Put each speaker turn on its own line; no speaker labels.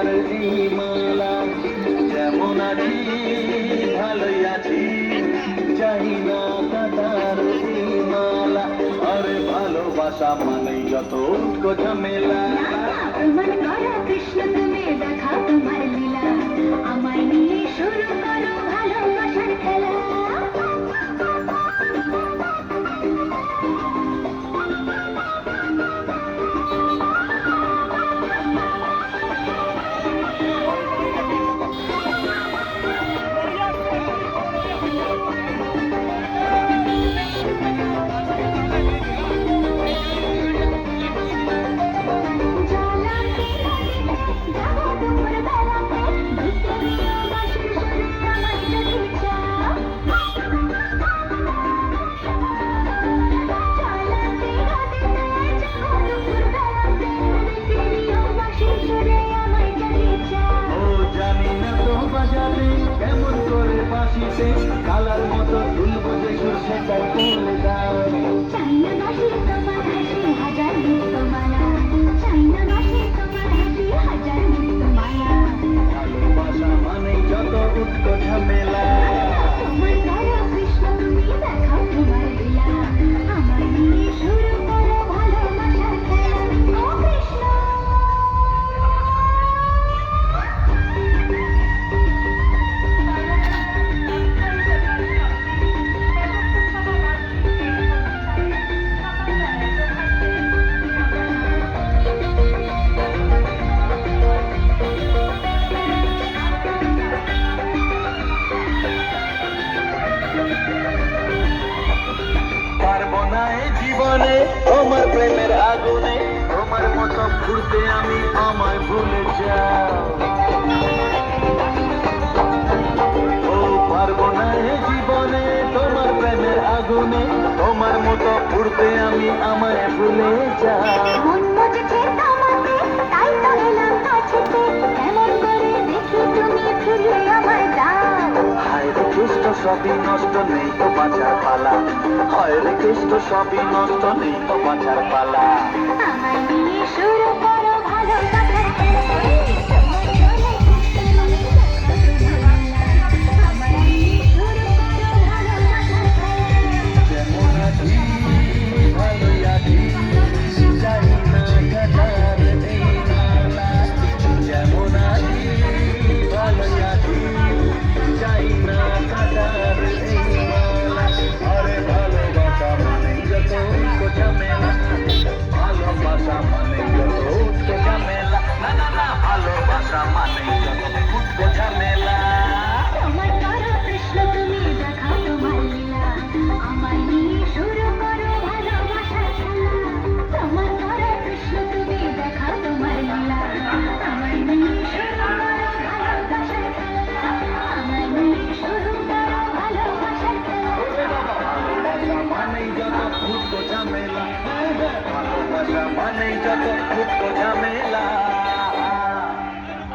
তোমার এই মালা, যেমন আছি ভালোই আছি, চাই না কাটার এই মালা। আরে ভালোবাসা মানেই যত ঝামেলা।
মন গড়া কৃষ্ণ তুমি দেখাও তোমার লীলা, আমায় নিয়ে শুরু করো ভালোবাসার খেলা।
কেমন করে বাঁশিতে কালার মতো দুলবো যে সুর সেটাই বলে দাও।
চাই না বাসি তোমার হাসি হাজার মুক্তমালা, চাই না বাসি তোমার হাসি হাজার মুক্তমালা।
ভালোবাসা মানেই যত ঝামেলা।
তোমার গড়া কৃষ্ণ তুমি দেখাও তোমার লীলা, আমায় নিয়ে শুরু করো ভালোবাসার খেলা। ও কৃষ্ণ
পারবো না এই জীবনে তোমার প্রেমের আগুনে, তোমার মতো ঘুরতে আমি আমায় ভুলে যাও। ও পারবো না এই জীবনে তোমার প্রেমের আগুনে, তোমার মতো ঘুরতে আমি আমায় ভুলে যাও।
মন মজেছে তোমাকে তাই তো এলাম কাছেতে, কেমন করে দেখি তুমি ফিরিয়ে আমায় দাও।
হায় রে কৃষ্ণ সবই নষ্ট নেই তো বাঁচার পালা, হায় রে কৃষ্ণ সবই নষ্ট নেই তো বাঁচার পালা।
আমায় নিয়ে শুরু করো ভালোবাসা।